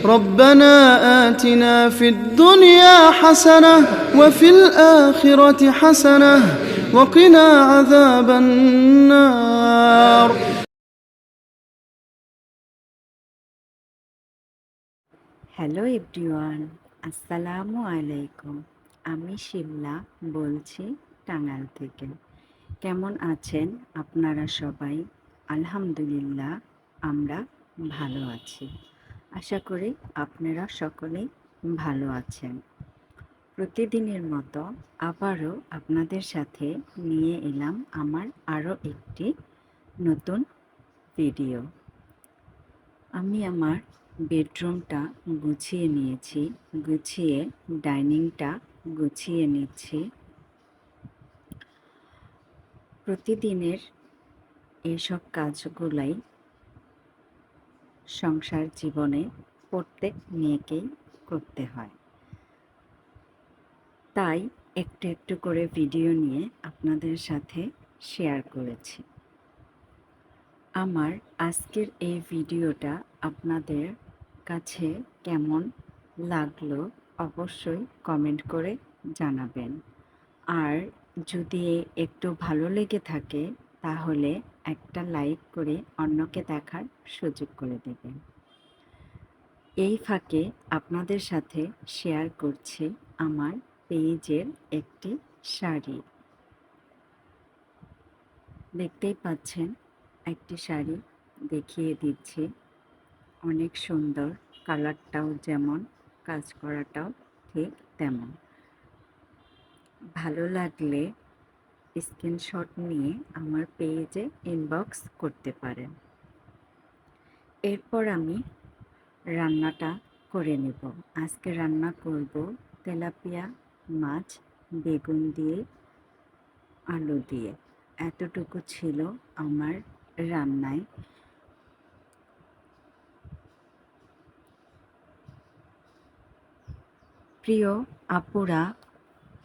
ربنا آتنا في الدنيا حسنة وفي الآخرة حسنة وقنا عذاب النار. Hello everyone, আসসালামু আলাইকুম। আমি শিমলা বলছি, টাঙ্গাইল থেকে। কেমন আছেন আপনারা সবাই? আলহামদুলিল্লাহ, আমরা ভালো আছি। আশা করি আপনারা সকলেই ভালো আছেন। প্রতিদিনের মতো আবারও আপনাদের সাথে নিয়ে এলাম আমার আরও একটি নতুন ভিডিও। আমি আমার বেডরুমটা গুছিয়ে নিয়েছি, গুছিয়ে ডাইনিংটা গুছিয়ে নিচ্ছি। প্রতিদিনের এইসব কাজগুলাই সংসার জীবনে প্রত্যেক মেয়েকেই করতে হয়, তাই একটু একটু করে ভিডিও নিয়ে আপনাদের সাথে শেয়ার করেছি। আমার আজকের এই ভিডিওটা আপনাদের কাছে কেমন লাগলো অবশ্যই কমেন্ট করে জানাবেন। আর যদি একটু ভালো লেগে থাকে তাহলে একটা লাইক করে অন্যকে দেখার সুযোগ করে দেবেন। এই ফাঁকে আপনাদের সাথে শেয়ার করছি আমার পেজের একটি শাড়ি। দেখতেই পাচ্ছেন, একটি শাড়ি দেখিয়ে দিচ্ছি, অনেক সুন্দর, কালারটাও যেমন, কাজ করাটাও ঠিক তেমন। ভালো লাগলে স্ক্রিনশট নিয়ে আমার পেজে ইনবক্স করতে পারেন। এরপর আমি রান্নাটা করে নেব। আজকে রান্না করব তেলাপিয়া মাছ বেগুন দিয়ে, আলু দিয়ে। এতটুকু ছিল আমার রান্নায়। প্রিয় আপুরা,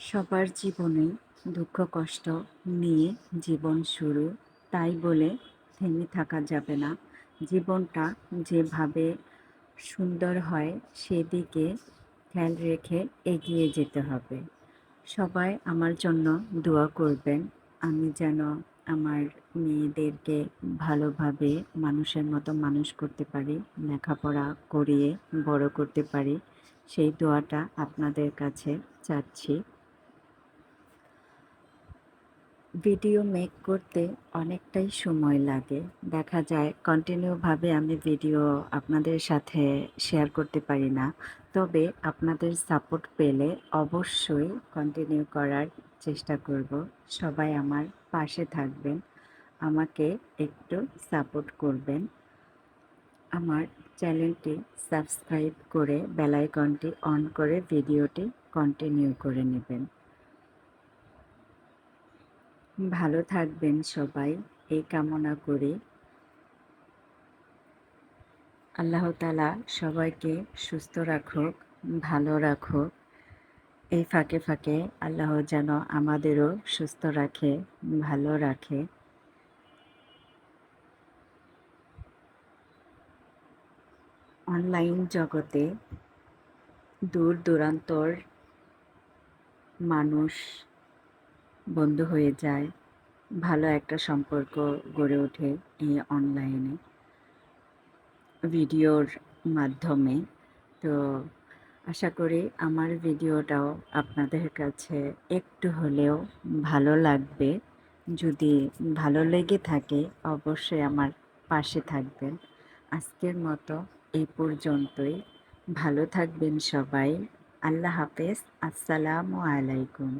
সবার জীবনেই দুঃখ কষ্ট নিয়ে জীবন শুরু, তাই বলে থেমে থাকা যাবে না। জীবনটা যেভাবে সুন্দর হয় সেদিকে খেয়াল রেখে এগিয়ে যেতে হবে। সবাই আমার জন্য দোয়া করবেন, আমি যেন আমার মেয়েদেরকে ভালোভাবে মানুষের মতো মানুষ করতে পারি, লেখাপড়া করিয়ে বড় করতে পারি, সেই দোয়াটা আপনাদের কাছে চাচ্ছি। ভিডিও মেক করতে অনেকটাই সময় লাগে, দেখা যায় কন্টিনিউভাবে আমি ভিডিও আপনাদের সাথে শেয়ার করতে পারি না। তবে আপনাদের সাপোর্ট পেলে অবশ্যই কন্টিনিউ করার চেষ্টা করব। সবাই আমার পাশে থাকবেন, আমাকে একটু সাপোর্ট করবেন। আমার চ্যানেলটি সাবস্ক্রাইব করে বেল আইকনটি অন করে ভিডিওটি কন্টিনিউ করে নেবেন। ভালো থাকবেন সবাই, এই কামনা করি। আল্লাহ তাআলা সবাইকে সুস্থ রাখুক, ভালো রাখুক। এই ফাঁকে ফাঁকে আল্লাহ যেন আমাদেরও সুস্থ রাখে, ভালো রাখে। অনলাইন জগতে দূর দূরান্তর মানুষ বন্ধু হয়ে যায়, ভালো একটা সম্পর্ক গড়ে ওঠে এই অনলাইনে ভিডিওর মাধ্যমে। তো আশা করি আমার ভিডিওটাও আপনাদের কাছে একটু হলেও ভালো লাগবে। যদি ভালো লেগে থাকে অবশ্যই আমার পাশে থাকবেন। আজকের মতো এই পর্যন্তই। ভালো থাকবেন সবাই। আল্লাহ হাফেজ। আসসালামু আলাইকুম।